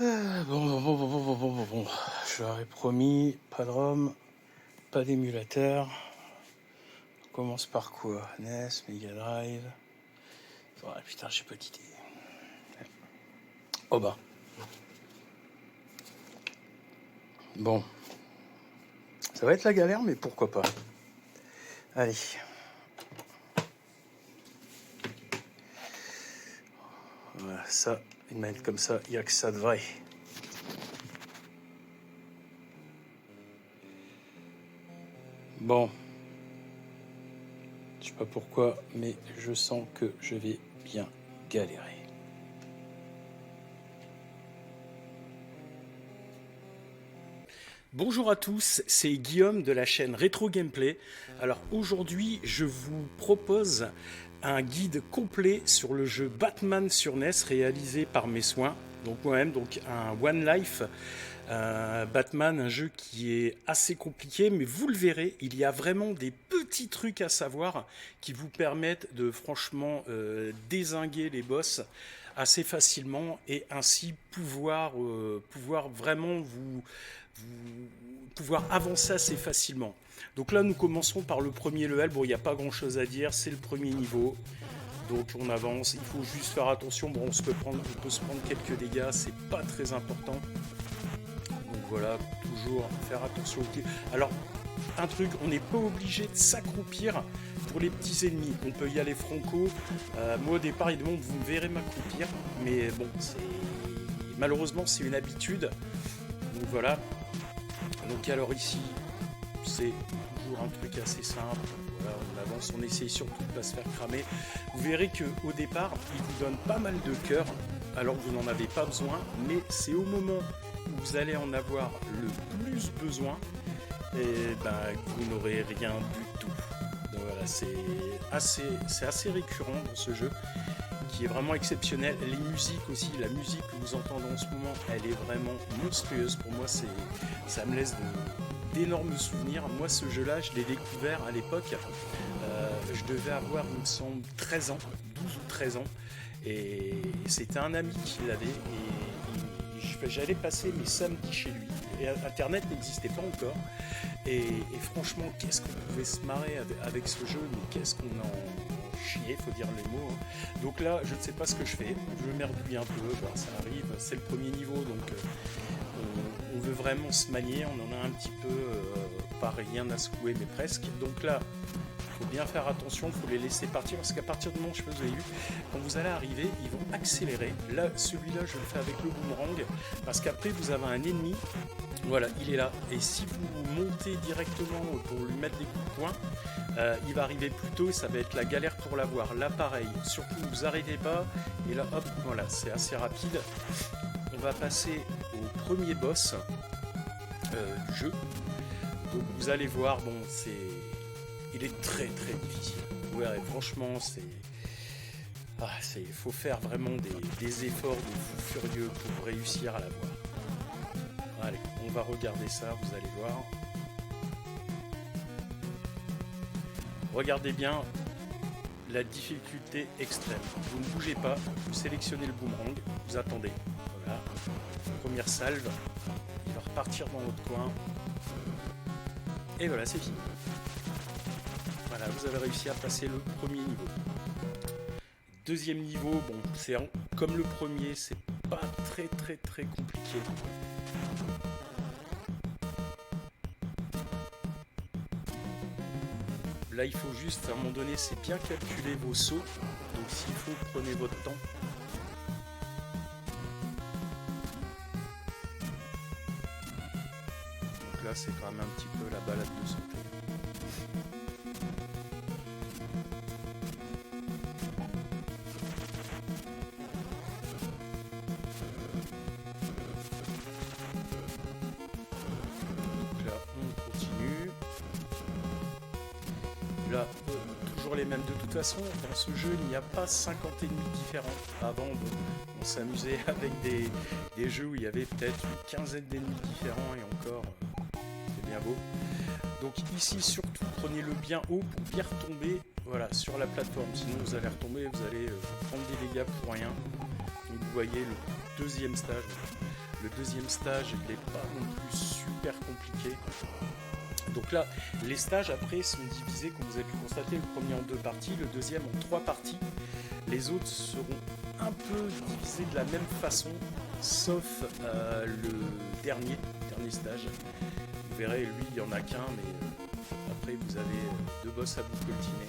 Bon. Je leur ai promis, pas de ROM, pas d'émulateur. On commence par quoi? NES, Mega Drive. Oh, putain, j'ai pas d'idée. Oh bah. Bon. Ça va être la galère, mais pourquoi pas. Allez. Voilà, ça, une manette comme ça, il n'y a que ça de vrai. Bon. Je sais pas pourquoi, mais je sens que je vais bien galérer. Bonjour à tous, c'est Guillaume de la chaîne Retro Gameplay. Alors aujourd'hui, je vous propose un guide complet sur le jeu Batman sur NES réalisé par mes soins. Donc moi-même, donc un One Life. Batman, un jeu qui est assez compliqué, mais vous le verrez, il y a vraiment des petits trucs à savoir qui vous permettent de franchement dézinguer les boss assez facilement et ainsi pouvoir vraiment pouvoir avancer assez facilement. Donc là, nous commençons par le premier level. Bon, il n'y a pas grand-chose à dire, c'est le premier niveau. Donc on avance, il faut juste faire attention. Bon, on peut se prendre quelques dégâts, c'est pas très important. Donc voilà, toujours faire attention au tir. Alors, un truc, on n'est pas obligé de s'accroupir pour les petits ennemis. On peut y aller franco. Moi au départ, il demande, vous me verrez m'accroupir. Mais bon, malheureusement, c'est une habitude. Donc voilà. Donc alors ici, c'est toujours un truc assez simple. Voilà, on avance, on essaye surtout de ne pas se faire cramer. Vous verrez qu'au départ, il vous donne pas mal de cœur, alors que vous n'en avez pas besoin. Mais c'est au moment où vous allez en avoir le plus besoin, et ben, vous n'aurez rien du tout. Donc voilà, c'est assez récurrent dans ce jeu, qui est vraiment exceptionnel. Les musiques aussi, la musique que vous entendez en ce moment, elle est vraiment monstrueuse. Pour moi, ça me laisse d'énormes souvenirs. Moi, ce jeu-là, je l'ai découvert à l'époque. Je devais avoir, il me semble, 13 ans, 12 ou 13 ans. Et c'était un ami qui l'avait. Et j'allais passer mes samedis chez lui. Et Internet n'existait pas encore. Et franchement, qu'est-ce qu'on pouvait se marrer avec ce jeu, mais qu'est-ce qu'on en chier, faut dire les mots. Hein. Donc là, je ne sais pas ce que je fais. Je merdouille un peu, bah, ça arrive. C'est le premier niveau, donc on veut vraiment se manier. On en a un petit peu, pas rien à secouer, mais presque. Donc là, il faut bien faire attention, il faut les laisser partir, parce qu'à partir du moment, je sais pas si vous avez vu, quand vous allez arriver, ils vont accélérer. Là, celui-là, je le fais avec le boomerang, parce qu'après, vous avez un ennemi. Voilà, il est là. Et si vous montez directement pour lui mettre des coups de poing, il va arriver plus tôt et ça va être la galère pour l'avoir. Là, pareil. Surtout, ne vous arrêtez pas. Et là, hop, voilà, c'est assez rapide. On va passer au premier boss du jeu. Donc, vous allez voir, bon, il est très très difficile. Ouais, franchement, il faut faire vraiment des efforts de fou furieux pour réussir à l'avoir. Allez, on va regarder ça, vous allez voir. Regardez bien la difficulté extrême. Vous ne bougez pas, vous sélectionnez le boomerang, vous attendez. Voilà, première salve, il va repartir dans votre coin. Et voilà, c'est fini. Voilà, vous avez réussi à passer le premier niveau. Deuxième niveau, bon, c'est comme le premier, c'est pas très très très compliqué. Là, il faut juste, à un moment donné, c'est bien calculer vos sauts. Donc, s'il faut, prenez votre temps. Donc là, c'est quand même un petit peu la balade de sauter. Donc là, on continue. Là, toujours les mêmes. De toute façon, dans ce jeu, il n'y a pas 50 ennemis différents. Avant, on s'amusait avec des jeux où il y avait peut-être une quinzaine d'ennemis différents et encore, c'est bien beau. Donc ici, surtout, prenez-le bien haut pour bien retomber, voilà, sur la plateforme. Sinon, vous allez retomber, vous allez prendre des dégâts pour rien. Donc vous voyez le deuxième stage. Le deuxième stage, il n'est pas non plus super compliqué. Donc là, les stages après sont divisés, comme vous avez pu constater, le premier en 2 parties, le deuxième en 3 parties. Les autres seront un peu divisés de la même façon, sauf le dernier stage. Vous verrez, lui, il n'y en a qu'un, mais après, vous avez 2 boss à vous coltiner.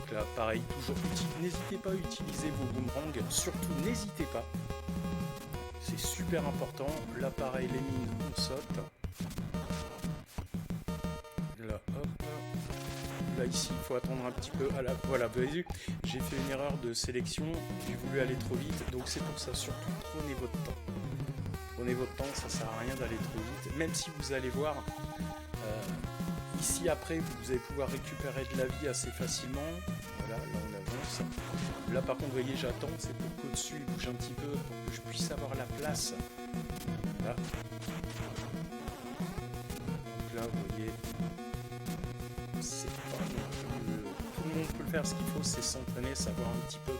Donc là, pareil, toujours, n'hésitez pas à utiliser vos boomerangs, surtout n'hésitez pas. C'est super important. Là, pareil, les mines, on saute. Là, hop. Là, ici, il faut attendre un petit peu. Ah, là, voilà, vous avez vu, j'ai fait une erreur de sélection. J'ai voulu aller trop vite. Donc, c'est pour ça, surtout, prenez votre temps. Prenez votre temps, ça sert à rien d'aller trop vite. Même si vous allez voir, ici, après, vous allez pouvoir récupérer de la vie assez facilement. Voilà, là, on avance. Là, par contre, vous voyez, j'attends. C'est pour qu'au-dessus, il bouge un petit peu pour que je puisse avoir la place. Là. Donc là, vous voyez, c'est pas non plus... Tout le monde peut le faire. Ce qu'il faut, c'est s'entraîner, savoir un petit peu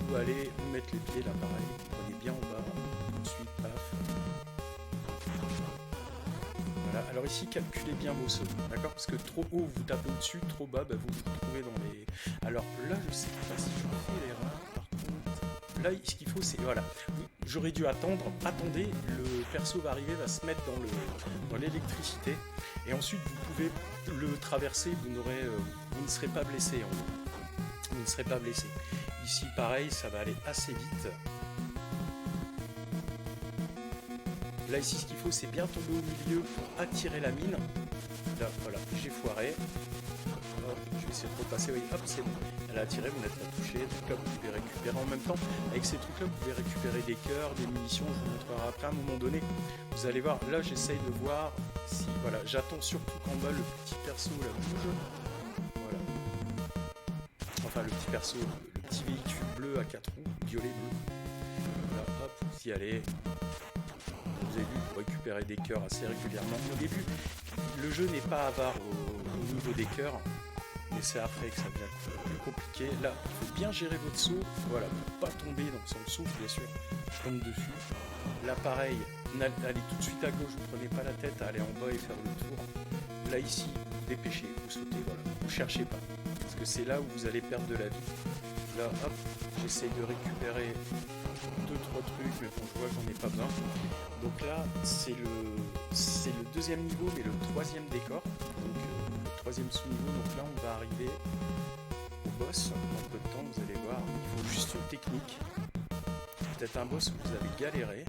où aller, où mettre les pieds. Là, pareil, prenez bien en bas. Ensuite, paf. Voilà. Alors ici, calculez bien vos sauts, d'accord? Parce que trop haut, vous tapez au-dessus, trop bas, bah, vous vous retrouvez dans les... Alors là, je sais pas si je fais l'erreur, par contre... Là, ce qu'il faut, c'est... Voilà. J'aurais dû attendre. Attendez, le perso va arriver, va se mettre dans l'électricité. Et ensuite, vous pouvez le traverser, vous ne serez pas blessé, en gros. Vous ne serez pas blessé. Ici, pareil, ça va aller assez vite. Là, ici, ce qu'il faut, c'est bien tomber au milieu pour attirer la mine. Là, voilà, j'ai foiré. Hop, je vais essayer de repasser. Oui, hop, c'est bon. Elle a attiré, vous n'êtes pas touché. Donc là, vous pouvez récupérer en même temps. Avec ces trucs-là, vous pouvez récupérer des cœurs, des munitions. Je vous montrerai après à un moment donné. Vous allez voir, là, j'essaye de voir si... Voilà, j'attends surtout qu'en bas, le petit perso, là, bouge. Voilà. Enfin, le petit perso, le petit véhicule bleu à 4 roues, violet-bleu. Là, hop, vous y allez. Vous avez vu, vous récupérez des cœurs assez régulièrement. Au début, le jeu n'est pas avare au niveau des cœurs, mais c'est après que ça devient plus compliqué. Là, il faut bien gérer votre saut, voilà, pour pas tomber dans son saut, bien sûr. Je tombe dessus. Là, pareil, allez tout de suite à gauche, vous prenez pas la tête à aller en bas et faire le tour. Là, ici, vous dépêchez, vous sautez, voilà, vous cherchez pas, parce que c'est là où vous allez perdre de la vie. Là, hop, j'essaye de récupérer 2-3 trucs, mais bon, je vois que j'en ai pas besoin. Donc là, c'est le deuxième niveau, mais le troisième décor. Donc le troisième sous-niveau. Donc là, on va arriver au boss. En peu de temps, vous allez voir. Il faut juste une technique. Peut-être un boss où vous avez galéré.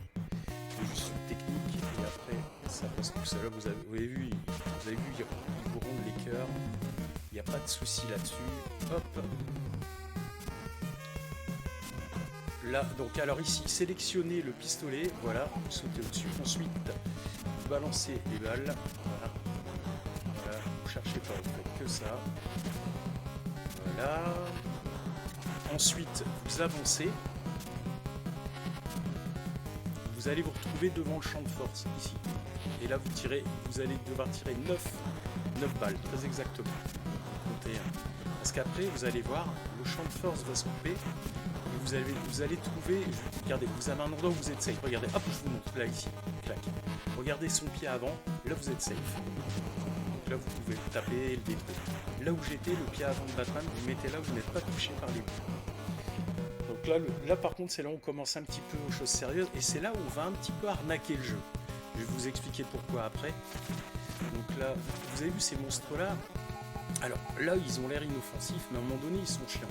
Il faut juste une technique. Et après, ça passe tout seul. Vous avez vu, ils vous rondent les cœurs. Il n'y a pas de souci là-dessus. Hop. Là, donc alors ici, sélectionnez le pistolet, voilà, vous sautez au-dessus. Ensuite, vous balancez les balles, voilà. Voilà, vous cherchez pas, vous faites que ça. Voilà. Ensuite, vous avancez. Vous allez vous retrouver devant le champ de force, ici. Et là, vous allez devoir tirer 9 balles, très exactement. Comptez, hein. Parce qu'après, vous allez voir, le champ de force va se couper. Vous allez trouver, regardez, vous avez un endroit où vous êtes safe. Regardez, hop, je vous montre, là, ici, clac. Regardez son pied avant, là, vous êtes safe. Donc là, vous pouvez taper et le détruire. Là où j'étais, le pied avant de Batman, vous mettez là où vous n'êtes pas touché par les bouts. Donc là, par contre, c'est là où on commence un petit peu aux choses sérieuses, et c'est là où on va un petit peu arnaquer le jeu. Je vais vous expliquer pourquoi après. Donc là, vous avez vu ces monstres-là? Alors, là, ils ont l'air inoffensifs, mais à un moment donné, ils sont chiants.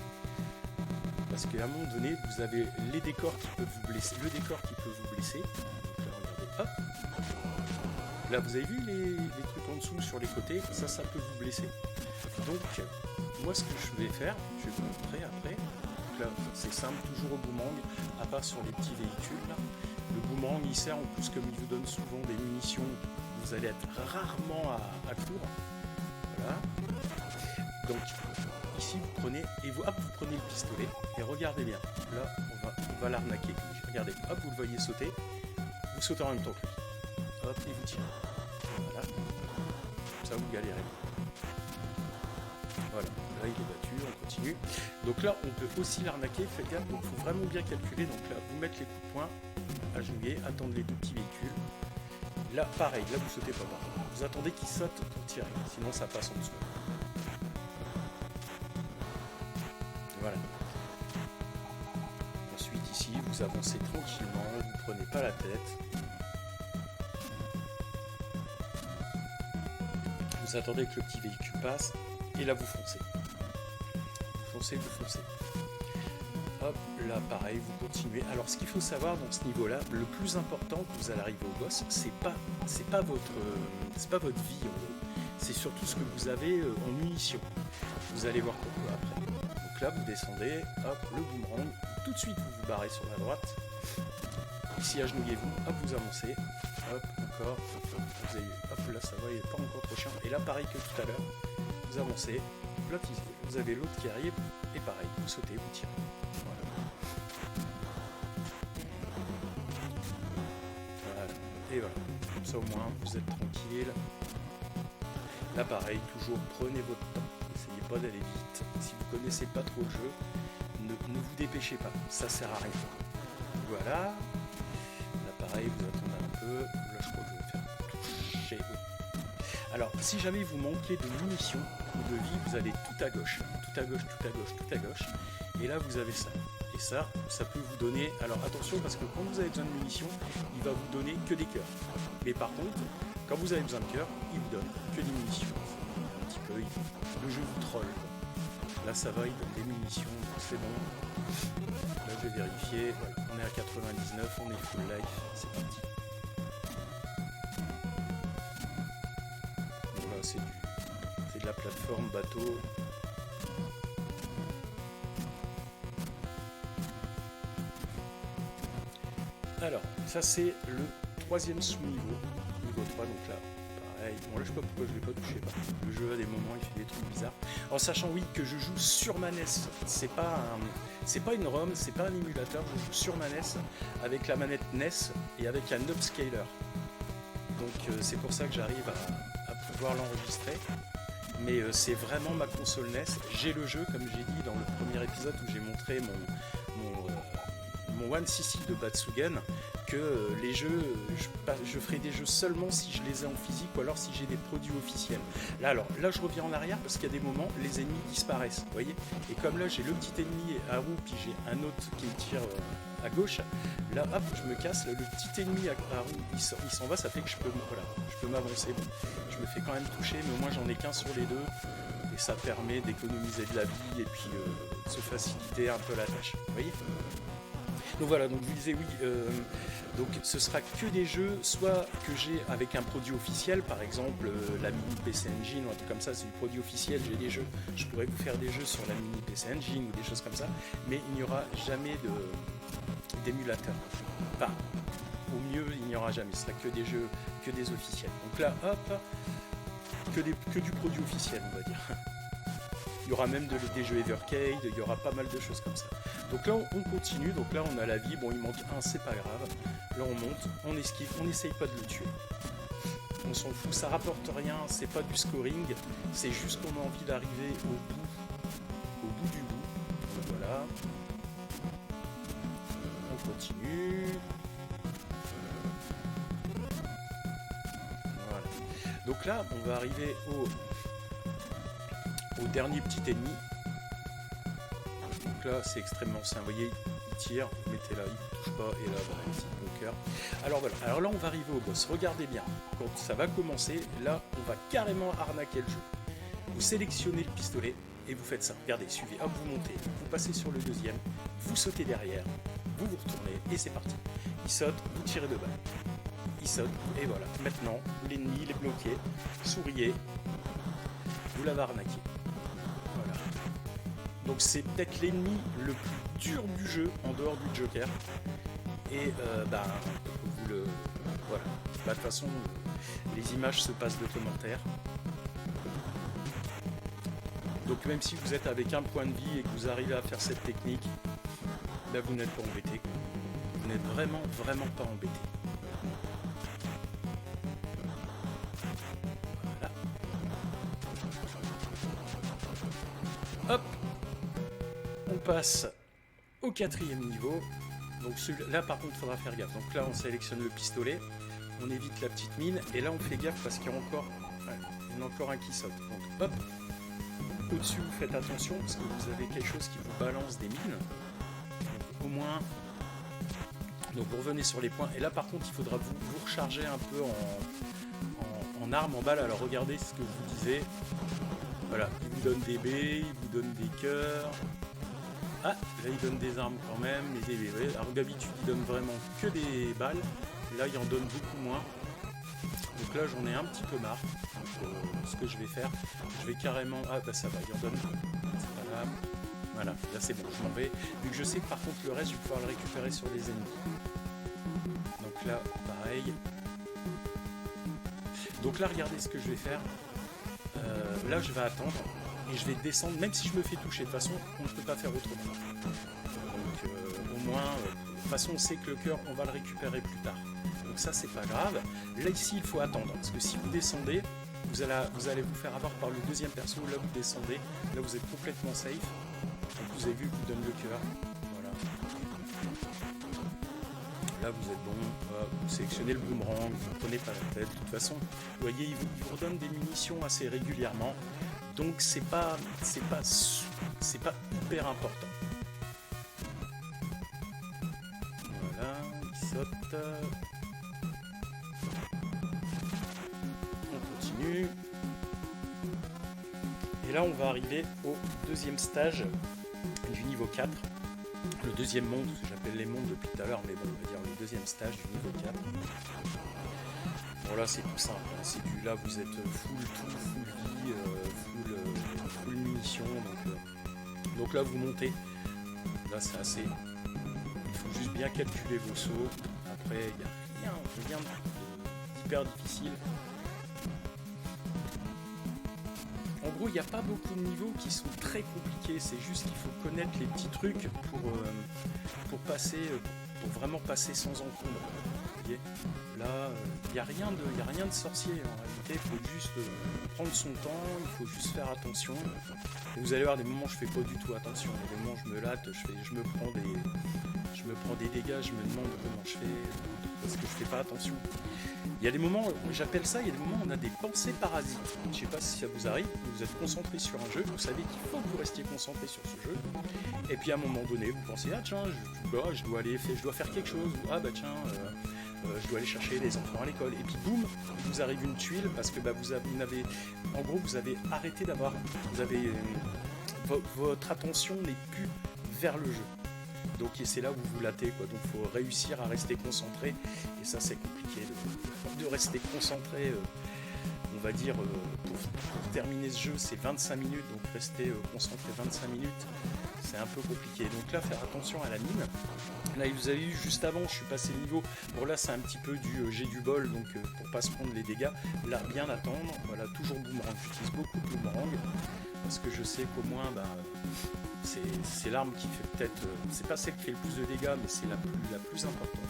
Parce qu'à un moment donné, vous avez les décors qui peuvent vous blesser, le décor qui peut vous blesser. Donc là, regardez, hop. Là, vous avez vu les trucs en dessous sur les côtés, ça peut vous blesser. Donc, moi, ce que je vais faire, je vais vous montrer après. Donc là, c'est simple, toujours au boomerang, à part sur les petits véhicules. Là. Le boomerang, il sert en plus, comme il vous donne souvent des munitions, vous allez être rarement à court. Voilà. Donc, ici, vous prenez, et vous prenez le pistolet, et regardez bien, là, on va l'arnaquer. Regardez, hop, vous le voyez sauter, vous sautez en même temps que lui. Hop, et vous tirez. Voilà. Comme ça, vous galérez. Voilà, là, il est battu, on continue. Donc là, on peut aussi l'arnaquer, faites gaffe, donc il faut vraiment bien calculer. Donc là, vous mettez les coups de poing, agenouiller, attendre les deux petits véhicules. Là, pareil, là vous sautez pas par contre. Vous attendez qu'ils sautent pour tirer, sinon ça passe en dessous. Voilà. Ensuite ici, vous avancez tranquillement, vous prenez pas la tête. Vous attendez que le petit véhicule passe, et là vous foncez. Vous foncez, vous foncez. Hop, là pareil, vous continuez. Alors ce qu'il faut savoir dans ce niveau-là, le plus important quand vous allez arriver au boss, c'est pas votre vie en gros. C'est surtout ce que vous avez en munitions. Vous allez voir pourquoi après. Donc là vous descendez, hop, le boomerang, tout de suite vous vous barrez sur la droite. Ici agenouillez-vous, hop vous avancez, hop encore, vous avez, hop là ça va, il n'est pas encore trop chiant. Et là pareil que tout à l'heure, vous avancez, l'autre vous avez l'autre qui arrive, et pareil, vous sautez, vous tirez. Et voilà, comme ça au moins vous êtes tranquille. Là pareil, toujours prenez votre temps, n'essayez pas d'aller vite. Si vous connaissez pas trop le jeu, ne vous dépêchez pas, ça sert à rien. Voilà, là pareil, vous attendez un peu, là je crois que je vais me faire toucher. Oui. Alors si jamais vous manquez de munitions ou de vie, vous allez tout à gauche, tout à gauche, tout à gauche, tout à gauche, et là vous avez ça. Et ça peut vous donner... Alors attention, parce que quand vous avez besoin de munitions, il va vous donner que des cœurs. Mais par contre, quand vous avez besoin de cœurs, il vous donne que des munitions. Un petit peu, le jeu vous troll. Là ça va, il donne des munitions, donc c'est bon. Là je vais vérifier, voilà, on est à 99, on est full life, c'est parti. Voilà, c'est de la plateforme bateau. Alors, ça c'est le troisième sous-niveau, niveau 3, donc là, pareil. Bon là je sais pas pourquoi je l'ai pas touché, le jeu à des moments il fait des trucs bizarres. En sachant oui que je joue sur ma NES, c'est pas une ROM, c'est pas un émulateur, je joue sur ma NES avec la manette NES et avec un upscaler. Donc c'est pour ça que j'arrive à pouvoir l'enregistrer. Mais c'est vraiment ma console NES. J'ai le jeu, comme j'ai dit dans le premier épisode où j'ai montré mon One CC de Batsugen, que les jeux, je ferai des jeux seulement si je les ai en physique ou alors si j'ai des produits officiels. Là je reviens en arrière parce qu'il y a des moments, les ennemis disparaissent, vous voyez. Et comme là j'ai le petit ennemi à roue, puis j'ai un autre qui me tire à gauche, là hop, je me casse, le petit ennemi à roue, il s'en va, ça fait que je peux m'avancer. Bon, je me fais quand même toucher, mais au moins j'en ai qu'un sur les deux. Et ça permet d'économiser de la vie et puis de se faciliter un peu la tâche, vous voyez. Donc voilà, donc je vous disais oui, donc ce sera que des jeux, soit que j'ai avec un produit officiel, par exemple la mini PC Engine ou un truc comme ça, c'est du produit officiel, j'ai des jeux, je pourrais vous faire des jeux sur la mini PC Engine ou des choses comme ça, mais il n'y aura jamais d'émulateur. Enfin, au mieux, il n'y aura jamais, ce sera que des jeux, que des officiels. Donc là, hop, que du produit officiel, on va dire. Il y aura même des jeux Evercade, il y aura pas mal de choses comme ça. Donc là, on continue, donc là, on a la vie, bon, il manque un, c'est pas grave. Là, on monte, on esquive, on n'essaye pas de le tuer. On s'en fout, ça rapporte rien, c'est pas du scoring, c'est juste qu'on a envie d'arriver au bout du bout. Donc voilà. On continue. Voilà. Donc là, on va arriver au dernier petit ennemi. Donc là c'est extrêmement simple, vous voyez, il tire, vous mettez là, il ne touche pas, et là voilà, il tire au cœur. Alors voilà, alors là on va arriver au boss, regardez bien, quand ça va commencer, là on va carrément arnaquer le jeu. Vous sélectionnez le pistolet et vous faites ça, regardez, suivez, hop, vous montez, vous passez sur le deuxième, vous sautez derrière, vous retournez et c'est parti. Il saute, vous tirez de balle. Il saute, et voilà, maintenant l'ennemi il est bloqué, souriez, vous l'avez arnaqué. Donc c'est peut-être l'ennemi le plus dur du jeu en dehors du Joker. Et vous le... Voilà. De toute façon, les images se passent de commentaires. Donc même si vous êtes avec un point de vie et que vous arrivez à faire cette technique, là vous n'êtes pas embêté. Vous n'êtes vraiment, vraiment pas embêté. Voilà. Hop, on passe au quatrième niveau. Donc là par contre il faudra faire gaffe. Donc là on sélectionne le pistolet, on évite la petite mine, et là on fait gaffe parce qu'il y a encore, ouais, il y en a encore un qui saute. Donc hop, au-dessus vous faites attention parce que vous avez quelque chose qui vous balance des mines. Donc, au moins, donc vous revenez sur les points, et là par contre il faudra vous recharger un peu en armes, en balles. Alors regardez ce que je vous disais. Voilà, il vous donne des baies, il vous donne des cœurs. Ah, là il donne des armes quand même, des baies. Ouais. Alors d'habitude il donne vraiment que des balles. Là il en donne beaucoup moins. Donc là j'en ai un petit peu marre. Donc, ce que je vais faire, je vais carrément... Ah bah ça va, il en donne. C'est pas grave. Voilà, là c'est bon, je m'en vais. Vu que je sais que par contre le reste je vais pouvoir le récupérer sur les ennemis. Donc là, pareil. Donc là regardez ce que je vais faire. Là je vais attendre et je vais descendre, même si je me fais toucher. De toute façon on ne peut pas faire autrement. Donc au moins, de toute façon on sait que le cœur on va le récupérer plus tard. Donc ça c'est pas grave. Là ici il faut attendre, parce que si vous descendez, vous allez vous faire avoir par le deuxième perso. Là vous descendez, là vous êtes complètement safe. Donc vous avez vu qu'il vous donne le cœur. Voilà. Là vous êtes bon, vous sélectionnez le boomerang, vous ne prenez pas la tête. De toute façon, vous voyez, il vous redonne des munitions assez régulièrement. Donc c'est pas hyper important. Voilà, il saute. On continue. Et là on va arriver au deuxième stage du niveau 4. Le deuxième monde, ce que j'appelle les mondes depuis tout à l'heure, mais bon, on va dire le deuxième stage du niveau 4. Bon là c'est tout simple, hein. C'est du là vous êtes full vie, full munitions, donc là vous montez. Là c'est assez. Il faut juste bien calculer vos sauts. Après il n'y a rien d'hyper difficile. En gros, il n'y a pas beaucoup de niveaux qui sont très compliqués, c'est juste qu'il faut connaître les petits trucs pour passer, pour vraiment passer sans encombre. Vous voyez, là, il n'y a rien de sorcier. En réalité, il faut juste prendre son temps, il faut juste faire attention. Et vous allez voir des moments où je fais pas du tout attention. Il y a des moments où je me latte, je me prends des dégâts, je me demande comment je fais, parce que je fais pas attention. Il y a des moments, j'appelle ça, il y a des moments où on a des pensées parasites. Je ne sais pas si ça vous arrive, vous êtes concentré sur un jeu, vous savez qu'il faut que vous restiez concentré sur ce jeu, et puis à un moment donné, vous pensez, ah tiens, je dois faire quelque chose, ah bah tiens, je dois aller chercher les enfants à l'école, et puis boum, il vous arrive une tuile, parce que bah, vous avez arrêté d'avoir, votre attention n'est plus vers le jeu. Donc c'est là où vous vous latez, quoi. Donc il faut réussir à rester concentré, et ça c'est compliqué de rester concentré. On va dire pour terminer ce jeu c'est 25 minutes, donc rester concentré 25 minutes c'est un peu compliqué. Donc là faire attention à la mine. Là vous avez vu juste avant, je suis passé le niveau. Bon là c'est un petit peu du j'ai du bol, donc pour pas se prendre les dégâts. Là bien attendre. Voilà, toujours boomerang. J'utilise beaucoup de boomerang parce que je sais qu'au moins c'est l'arme qui fait peut-être, c'est pas celle qui fait le plus de dégâts, mais c'est la plus importante.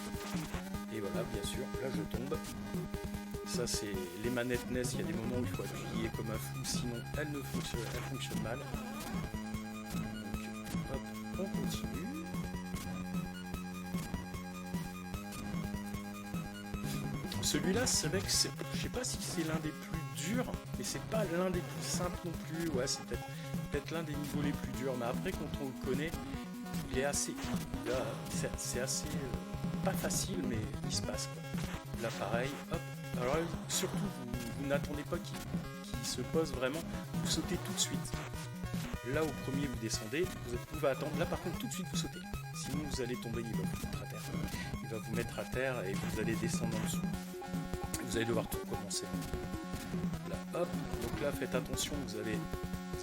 Et voilà, bien sûr, là je tombe. Ça c'est les manettes NES, il y a des moments où il faut appuyer comme un fou, sinon elles fonctionnent mal. Donc hop, on continue. Celui-là, c'est vrai que je sais pas si c'est l'un des plus durs, mais c'est pas l'un des plus simples non plus. Ouais, c'est peut-être l'un des niveaux les plus durs, mais après quand on le connaît, il est assez, c'est assez pas facile, mais il se passe, quoi. Là pareil, hop. Alors surtout, vous n'attendez pas qu'il se pose vraiment, vous sautez tout de suite. Là au premier vous descendez, vous pouvez attendre. Là par contre tout de suite vous sautez. Sinon vous allez tomber, il va vous mettre à terre. Il va vous mettre à terre et vous allez descendre en dessous. Vous allez devoir tout recommencer. Là hop, donc là faites attention, vous avez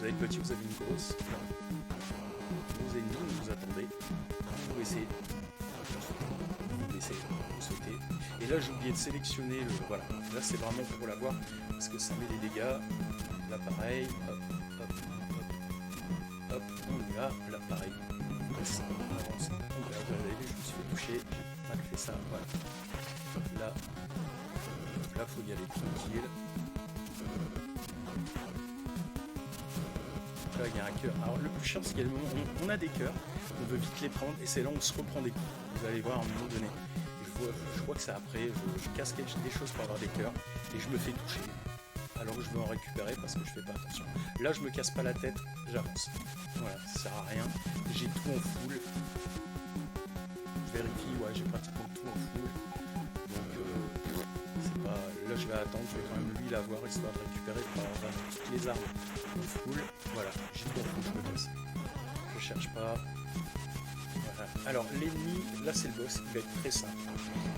le petit, vous avez une grosse. Vos ennemis, vous attendez. Vous baissez. Vous baissez, vous sautez. Et là j'ai oublié de sélectionner le. Voilà. Là c'est vraiment pour l'avoir parce que ça met des dégâts. Là pareil, hop, hop, hop, hop, on y va, là pareil. On avance. Donc là vous avez vu, je me suis fait toucher, j'ai mal fait ça, voilà. Là faut y aller tranquille. là, il y a un cœur. Alors, le plus chiant, c'est qu'il y a le moment où on a des cœurs, on veut vite les prendre, et c'est là où on se reprend des coups. Vous allez voir à un moment donné. Je crois que c'est après, je casse des choses pour avoir des cœurs, et je me fais toucher. Alors que je veux en récupérer parce que je fais pas attention. Là, je me casse pas la tête, j'avance. Voilà, ça sert à rien. J'ai tout en full. Je vérifie, ouais, j'ai pratiquement tout en full. Donc, c'est pas. Là, je vais attendre, je vais quand même lui l'avoir histoire de récupérer pour avoir toutes les armes en full. Voilà, j'ai tout en full, je me casse. Je cherche pas. Voilà. Alors, l'ennemi, là, c'est le boss, il va être très simple.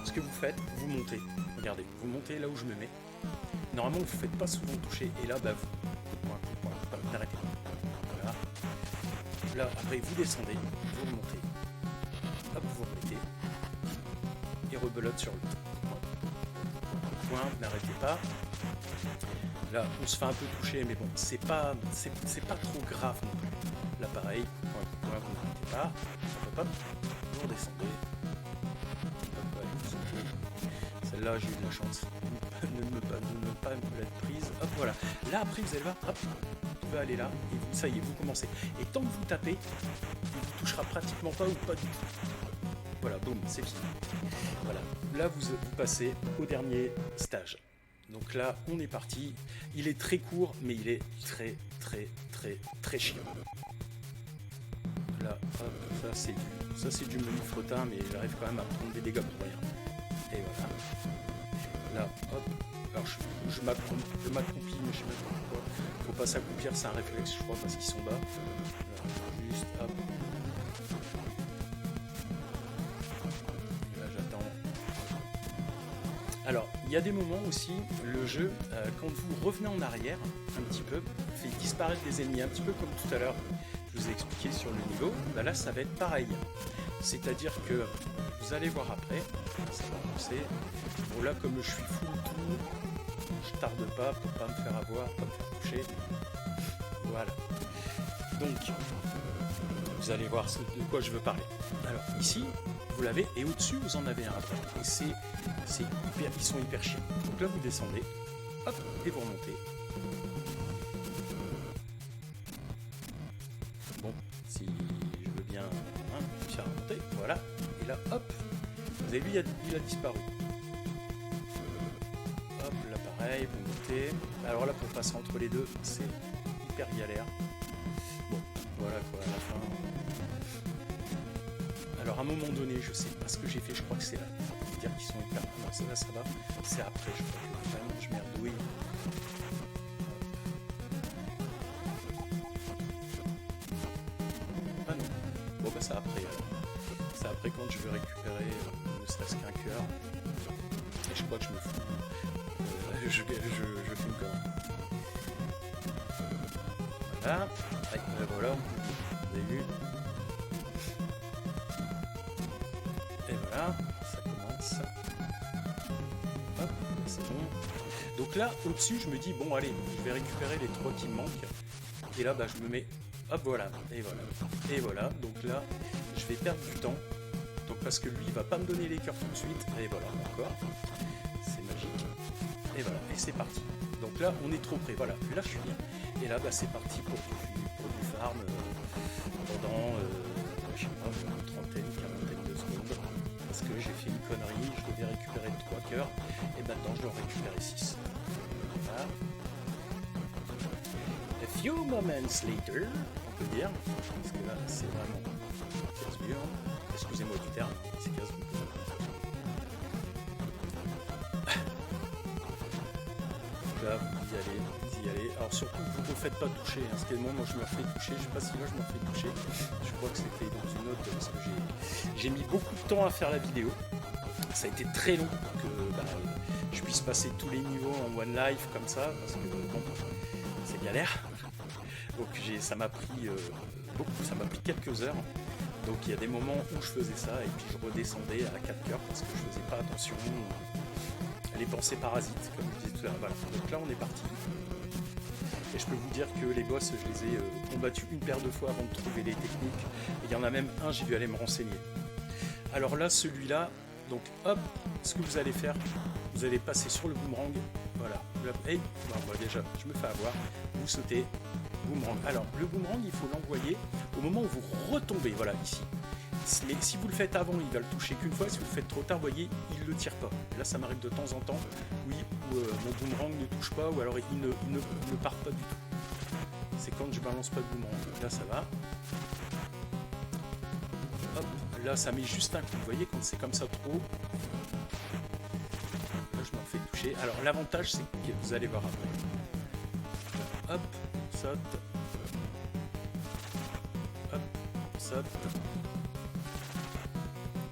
Ce que vous faites, vous montez. Regardez, vous montez là où je me mets. Normalement, vous ne faites pas souvent toucher, et là, bah, vous n'arrêtez pas. Voilà. Là, après, vous descendez, vous remontez. Hop, vous remettez. Et rebelote sur le point. N'arrêtez pas. Là, on se fait un peu toucher, mais bon, c'est pas trop grave non plus. Là, pareil, point, vous n'arrêtez pas. Hop, hop, vous redescendez. Hop, allez, vous sautez. Celle-là, j'ai eu de la chance. Ne pas me l'être prise. Hop, voilà. Là, après, vous allez voir, hop, vous pouvez aller là, et vous, ça y est, vous commencez. Et tant que vous tapez, il ne vous touchera pratiquement pas ou pas du tout. Voilà, boum, c'est fini. Voilà. Là, vous passez au dernier stage. Donc là, on est parti. Il est très court, mais il est très chiant. Là, hop, ça c'est du menu fretin, mais j'arrive quand même à prendre des dégâts pour rien. Et voilà. Là, hop, alors je m'accomplis, mais je sais pas pourquoi. Faut pas s'accomplir, c'est un réflexe, je crois, parce qu'ils sont bas. Alors, juste, hop. Et là, j'attends. Alors, il y a des moments aussi, le jeu, quand vous revenez en arrière, un petit peu, fait disparaître des ennemis, un petit peu comme tout à l'heure, je vous ai expliqué sur le niveau, bah là, ça va être pareil. C'est-à-dire que vous allez voir après, ça va avancer. Bon là, comme je suis full tout, je tarde pas pour pas me faire avoir, pas me faire toucher. Voilà. Donc, vous allez voir de quoi je veux parler. Alors ici, vous l'avez, et au-dessus, vous en avez un après. Et ils sont hyper chiants. Donc là, vous descendez, hop, et vous remontez. Bon, si je veux bien faire remonter, voilà. Et là, hop, vous avez vu, il a disparu. Hop, là pareil, vous montez. Alors là, pour passer entre les deux, c'est hyper galère. Bon, voilà quoi, à la fin. Alors à un moment donné, je sais pas ce que j'ai fait, je crois que c'est là. Faut vous dire qu'ils sont hyper. Non, ça va. C'est après, je crois que vraiment je merdouille. Ah non. Bon bah c'est après alors. C'est après quand je veux récupérer ne serait-ce qu'un cœur. Et je crois que je me fous. Je filme quand même. Voilà. Voilà. Vous avez vu. Et voilà. Ça commence. Hop, c'est bon. Donc là, au-dessus, je me dis, bon allez, je vais récupérer les 3 qui me manquent. Et là, bah, je me mets... Hop, voilà. Et voilà. Et voilà. Donc là, je vais perdre du temps. Donc parce que lui, il va pas me donner les cœurs tout de suite. Et voilà, encore. C'est magique. Et voilà, et c'est parti. Donc là, on est trop près. Voilà, là, je suis bien. Et là, bah, c'est parti pour du farm pendant, je sais pas, une trentaine, quarantaine de secondes. Parce que j'ai fait une connerie, je devais récupérer 3 cœurs. Et maintenant, je dois en récupérer 6. Voilà. A few moments later, on peut dire. Parce que là, c'est vraiment casse-mur. Excusez-moi du terme, c'est casse-mur. Là, vous y allez. Alors surtout, vous ne vous faites pas toucher. Hein. Ce qui est le moment où je me refais toucher. Je sais pas si là je me refais toucher. Je crois que c'était dans une autre parce que j'ai mis beaucoup de temps à faire la vidéo. Ça a été très long pour que je puisse passer tous les niveaux en one life comme ça parce que bon, c'est galère. Donc ça m'a pris beaucoup. Ça m'a pris quelques heures. Donc il y a des moments où je faisais ça et puis je redescendais à 4 cœurs parce que je faisais pas attention. Les pensées parasites, comme je disais tout à l'heure. Voilà. Donc là, on est parti. Et je peux vous dire que les boss, je les ai combattus une paire de fois avant de trouver les techniques. Et il y en a même un, j'ai dû aller me renseigner. Alors là, celui-là, donc hop, ce que vous allez faire, vous allez passer sur le boomerang. Voilà. Hey, bon, déjà, je me fais avoir. Vous sautez. boomerang. Alors, le boomerang, il faut l'envoyer au moment où vous retombez, voilà, ici. Mais si vous le faites avant, il va le toucher qu'une fois. Si vous le faites trop tard, vous voyez, il ne le tire pas. Là, ça m'arrive de temps en temps, oui, où mon boomerang ne touche pas, ou alors il ne part pas du tout. C'est quand je balance pas de boomerang. Là, ça va. Hop, là, ça met juste un coup. Vous voyez, quand c'est comme ça trop, là, je m'en fais toucher. Alors, l'avantage, c'est que vous allez voir après. Hop, saute. Hop, saute.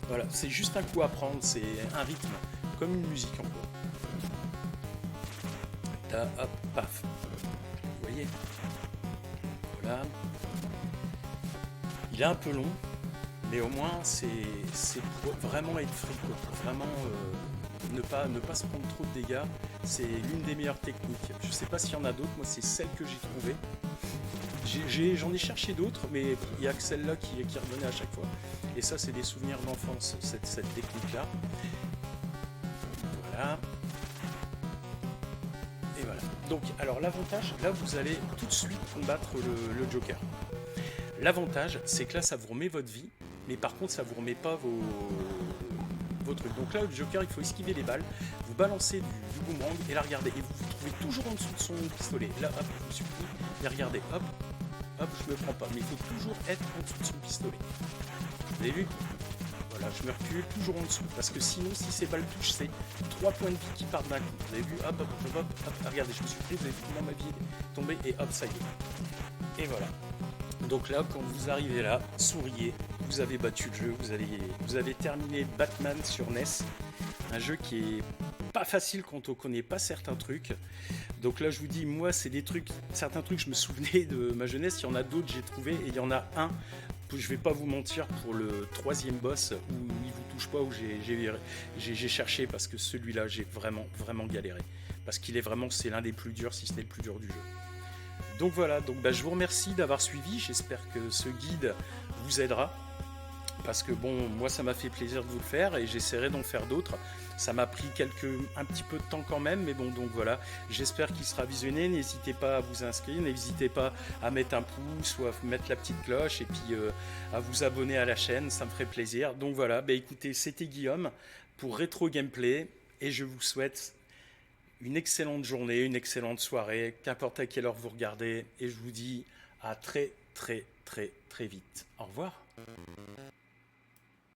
Voilà, c'est juste un coup à prendre, c'est un rythme, comme une musique en gros. Ta, hop, paf. Vous voyez? Voilà. Il est un peu long, mais au moins c'est pour vraiment être free, quoi. Pour vraiment ne pas se prendre trop de dégâts. C'est l'une des meilleures techniques. Je sais pas s'il y en a d'autres, moi c'est celle que j'ai trouvée. J'en ai cherché d'autres, mais il n'y a que celle-là qui revenait à chaque fois. Et ça, c'est des souvenirs d'enfance, cette technique-là. Voilà. Et voilà. Donc, alors l'avantage, là, vous allez tout de suite combattre le Joker. L'avantage, c'est que là, ça vous remet votre vie, mais par contre, ça vous remet pas vos trucs. Donc là, le Joker, il faut esquiver les balles, vous balancez du boomerang et la regardez. Et vous vous trouvez toujours en dessous de son pistolet. Là, hop, je me suis pris, et regardez, hop, hop, je me prends pas. Mais il faut toujours être en dessous de son pistolet. Vous avez vu? Voilà, je me recule toujours en dessous. Parce que sinon, si ces balles touchent, c'est 3 points de vie qui partent d'un coup. Vous avez vu? Hop, hop, hop, hop, hop. Regardez, je me suis pris, vous avez vu comment ma vie est tombée, et hop, ça y est. Et voilà. Donc là, quand vous arrivez là, souriez, vous avez battu le jeu, vous avez terminé Batman sur NES, un jeu qui est pas facile quand on connaît pas certains trucs. Donc là, je vous dis, moi, c'est des trucs, certains trucs, je me souvenais de ma jeunesse. Il y en a d'autres, j'ai trouvé, et il y en a un. Je vais pas vous mentir, pour le troisième boss où il vous touche pas, où j'ai cherché, parce que celui-là, j'ai vraiment galéré, parce qu'il est vraiment, c'est l'un des plus durs, si ce n'est le plus dur du jeu. Donc voilà, donc je vous remercie d'avoir suivi. J'espère que ce guide vous aidera. Parce que bon, moi ça m'a fait plaisir de vous le faire et j'essaierai d'en faire d'autres. Ça m'a pris un petit peu de temps quand même, mais bon, donc voilà. J'espère qu'il sera visionné. N'hésitez pas à vous inscrire, n'hésitez pas à mettre un pouce ou à mettre la petite cloche et puis à vous abonner à la chaîne, ça me ferait plaisir. Donc voilà, écoutez, c'était Guillaume pour Rétro Gameplay et je vous souhaite une excellente journée, une excellente soirée, qu'importe à quelle heure vous regardez, et je vous dis à très vite. Au revoir.